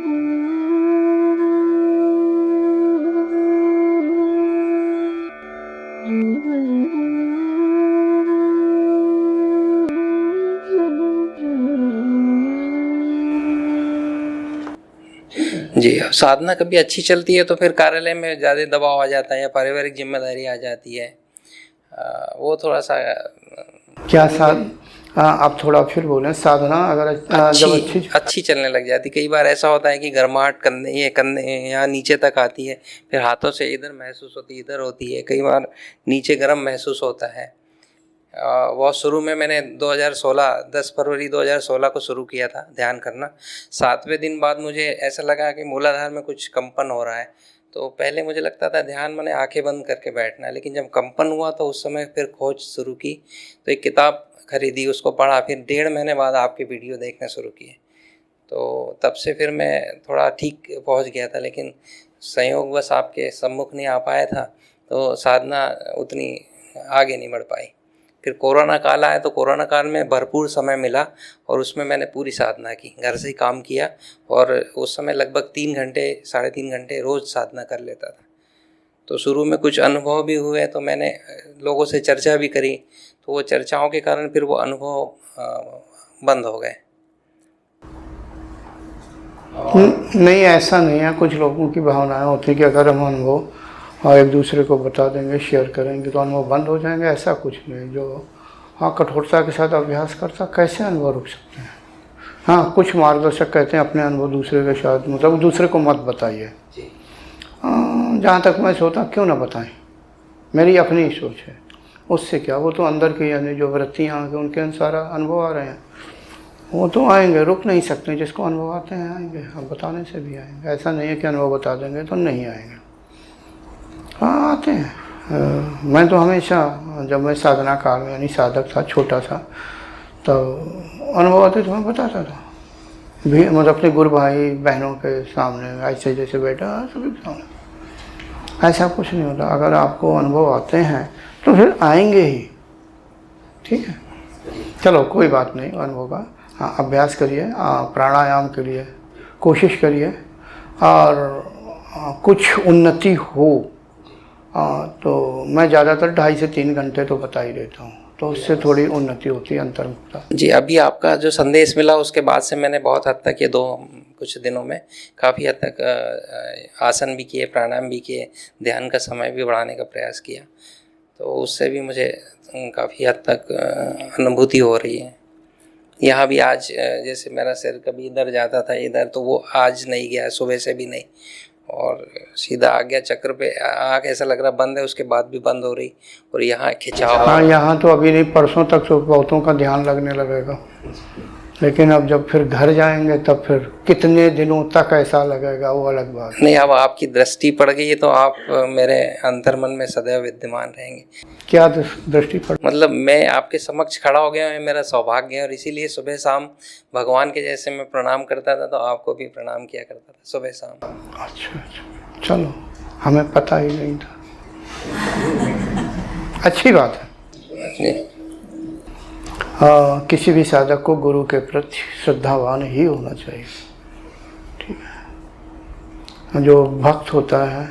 जी, अब साधना कभी अच्छी चलती है तो फिर कार्यालय में ज़्यादा दबाव आ जाता है या पारिवारिक जिम्मेदारी आ जाती है, वो थोड़ा सा क्या आप थोड़ा फिर बोलें। साधना अगर जब अच्छी चलने लग जाती, कई बार ऐसा होता है कि गर्माहट कंधे यहाँ नीचे तक आती है, फिर हाथों से इधर महसूस होती है, इधर होती है, कई बार नीचे गर्म महसूस होता है। बहुत शुरू में मैंने 10 फरवरी 2016 को शुरू किया था ध्यान करना। 7वें दिन बाद मुझे ऐसा लगा कि मूलाधार में कुछ कंपन हो रहा है। तो पहले मुझे लगता था ध्यान माने आंखें बंद करके बैठना है, लेकिन जब कंपन हुआ तो उस समय फिर खोज शुरू की, तो एक किताब खरीदी, उसको पढ़ा, फिर 1.5 महीने बाद आपके वीडियो देखना शुरू किए, तो तब से फिर मैं थोड़ा ठीक पहुंच गया था। लेकिन संयोगवश आपके सम्मुख नहीं आ पाया था, तो साधना उतनी आगे नहीं बढ़ पाई। फिर कोरोना काल आया, तो कोरोना काल में भरपूर समय मिला और उसमें मैंने पूरी साधना की, घर से ही काम किया, और उस समय लगभग 3 घंटे 3.5 घंटे रोज़ साधना कर लेता था। तो शुरू में कुछ अनुभव भी हुए, तो मैंने लोगों से चर्चा भी करी, तो वो चर्चाओं के कारण फिर वो अनुभव बंद हो गए। नहीं, ऐसा नहीं है। कुछ लोगों की भावनाएं होती है कि अगर हम अनुभव एक दूसरे को बता देंगे, शेयर करेंगे, तो अनुभव बंद हो जाएंगे। ऐसा कुछ नहीं। जो कठोरता के साथ अभ्यास करता, कैसे अनुभव रुक सकते हैं। कुछ मार्गदर्शक कहते हैं अपने अनुभव दूसरे के साथ, मतलब दूसरे को मत बताइए। जहाँ तक मैं सोचता, क्यों ना बताएं, मेरी अपनी सोच है। उससे क्या, वो तो अंदर की यानी जो वृत्तियाँ हैं उनके अनुसार अनुभव आ रहे हैं, वो तो आएंगे, रुक नहीं सकते। जिसको अनुभव आते हैं आएंगे, अब बताने से भी आएंगे। ऐसा नहीं है कि अनुभव बता देंगे तो नहीं आएंगे, आते हैं। मैं तो हमेशा, जब मैं साधना काल में यानी साधक था, छोटा था, तो अनुभव आते तो मैं बताता था भी, मतलब अपने गुरु भाई बहनों के सामने ऐसे जैसे बैठा, सभी के सामने। ऐसा कुछ नहीं होता। अगर आपको अनुभव आते हैं तो फिर आएंगे ही, ठीक है। चलो कोई बात नहीं अनुभव का। अभ्यास करिए, प्राणायाम के लिए कोशिश करिए, और कुछ उन्नति हो तो मैं ज़्यादातर 2.5 से 3 घंटे तो बता ही देता हूँ, तो उससे थोड़ी उन्नति होती है, अंतर्मुखता। जी, अभी आपका जो संदेश मिला उसके बाद से मैंने बहुत हद तक ये कुछ दिनों में काफ़ी हद तक आसन भी किए, प्राणायाम भी किए, ध्यान का समय भी बढ़ाने का प्रयास किया, तो उससे भी मुझे काफ़ी हद तक अनुभूति हो रही है। यहाँ भी आज जैसे मेरा सिर कभी इधर जाता था इधर, तो वो आज नहीं गया, सुबह से भी नहीं, और सीधा आ गया चक्र पे। आँख ऐसा लग रहा बंद है, उसके बाद भी बंद हो रही, और यहाँ खिंचाव। यहाँ तो अभी नहीं, परसों तक तो बहुतों का ध्यान लगने लगेगा, लेकिन अब जब फिर घर जाएंगे तब फिर कितने दिनों तक ऐसा लगेगा, वो अलग बात नहीं। अब आपकी दृष्टि पड़ गई है तो आप मेरे अंतर्मन में सदैव विद्यमान रहेंगे। क्या दृष्टि पड़, मतलब मैं आपके समक्ष खड़ा हो गया हूँ, मेरा सौभाग्य है, और इसीलिए सुबह शाम भगवान के जैसे मैं प्रणाम करता था, तो आपको भी प्रणाम किया करता था सुबह शाम। अच्छा, चलो, हमें पता ही नहीं था। अच्छी बात है। किसी भी साधक को गुरु के प्रति श्रद्धावान ही होना चाहिए, ठीक है। जो भक्त होता है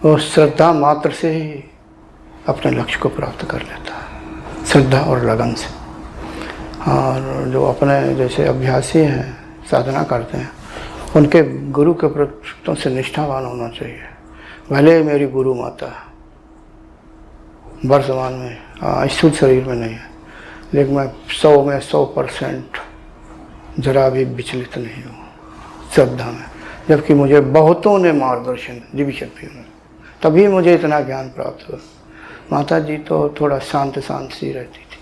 वो श्रद्धा मात्र से ही अपने लक्ष्य को प्राप्त कर लेता है, श्रद्धा और लगन से। और जो अपने जैसे अभ्यासी हैं, साधना करते हैं, उनके गुरु के प्रति से निष्ठावान होना चाहिए। भले मेरी गुरु माता वर्तमान में स्थूल शरीर में नहीं है, लेकिन मैं 100 में 100% जरा भी विचलित नहीं हूँ श्रद्धा में, जबकि मुझे बहुतों ने मार्गदर्शन दिव्य शक्ति में, तभी मुझे इतना ज्ञान प्राप्त हुआ। माता जी तो थोड़ा शांत सी रहती थी।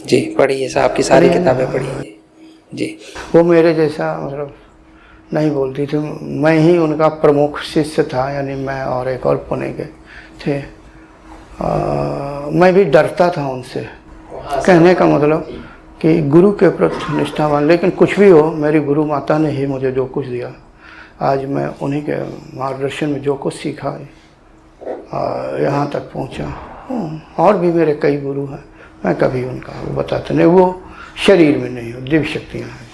जी, पढ़ी है साहब की सारी किताबें पढ़ी है जी। वो मेरे जैसा मतलब नहीं बोलती थी। मैं ही उनका प्रमुख शिष्य था, यानी मैं और एक और पुणे के थे। मैं भी डरता था उनसे। कहने का मतलब कि गुरु के प्रति निष्ठावान, लेकिन कुछ भी हो, मेरी गुरु माता ने ही मुझे जो कुछ दिया, आज मैं उन्हीं के मार्गदर्शन में जो कुछ सीखा यहाँ तक पहुँचा। और भी मेरे कई गुरु हैं, मैं कभी उनका वो बताते नहीं, वो शरीर में नहीं हो, दिव्य शक्तियाँ हैं।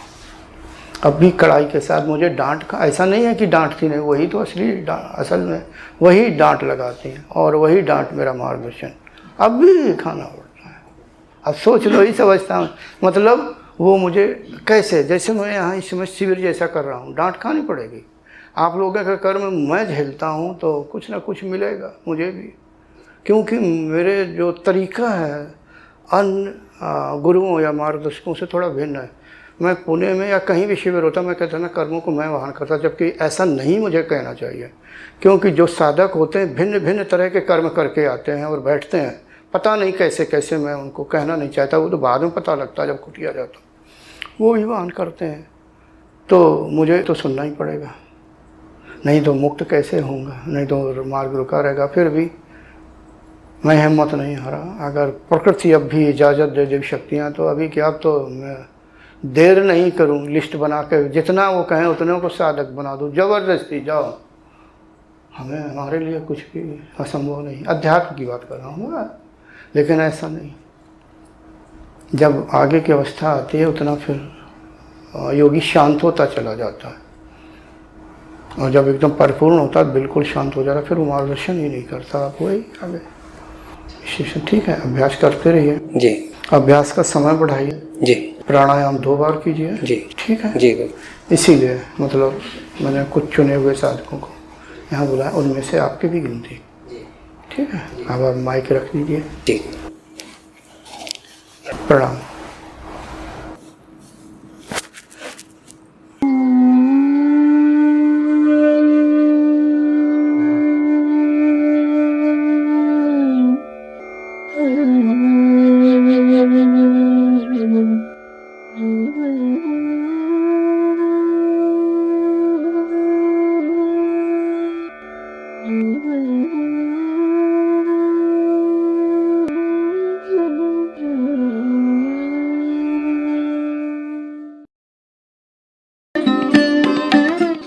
अब भी कड़ाई के साथ मुझे डांट का, ऐसा नहीं है कि डांटती नहीं, वही तो असली असल में वही डांट लगाती हैं और वही डांट मेरा मार्गदर्शन अब भी खाना पड़ता है। अब सोच लो इस अवस्था में, मतलब वो मुझे कैसे, जैसे मैं यहाँ इस समय शिविर जैसा कर रहा हूँ, डांट खानी पड़ेगी। आप लोगों का कर्म मैं झेलता हूँ तो कुछ ना कुछ मिलेगा मुझे भी, क्योंकि मेरे जो तरीका है अन्य गुरुओं या मार्गदर्शकों से थोड़ा भिन्न है। मैं पुणे में या कहीं भी शिविर होता मैं कहता ना कर्मों को मैं वहन करता, जबकि ऐसा नहीं मुझे कहना चाहिए, क्योंकि जो साधक होते हैं भिन्न भिन्न तरह के कर्म करके आते हैं और बैठते हैं, पता नहीं कैसे कैसे, मैं उनको कहना नहीं चाहता, वो तो बाद में पता लगता जब कुटिया जाता, वो ही वहन करते हैं। तो मुझे तो सुनना ही पड़ेगा, नहीं तो मुक्त कैसे होऊंगा, नहीं तो मार्ग रुका रहेगा। फिर भी मैं हिम्मत नहीं हारा। अगर प्रकृति अब भी इजाज़त दे देवी शक्तियाँ तो अभी क्या, अब तो मैं देर नहीं करूँ, लिस्ट बना के जितना वो कहें उतने को साधक बना दूँ, ज़बरदस्ती जाओ। हमें हमारे लिए कुछ भी असंभव नहीं, अध्यात्म की बात कर रहा हूँ, लेकिन ऐसा नहीं। जब आगे की अवस्था आती है उतना फिर योगी शांत होता चला जाता है, और जब एकदम परिपूर्ण होता है बिल्कुल शांत हो जाता है, फिर वो मार्गदर्शन ही नहीं करता। आप वही आगे ठीक है, अभ्यास करते रहिए जी, अभ्यास का समय बढ़ाइए जी, प्राणायाम 2 बार कीजिए जी, ठीक है जी। इसीलिए मतलब मैंने कुछ चुने हुए साधकों को यहाँ बुलाया, उनमें से आपकी भी गिनती, ठीक है। अब आप माइक रख दीजिए जी। प्रणाम।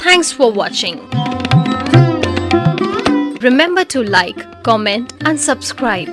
Thanks for watching. Remember to like, comment and subscribe.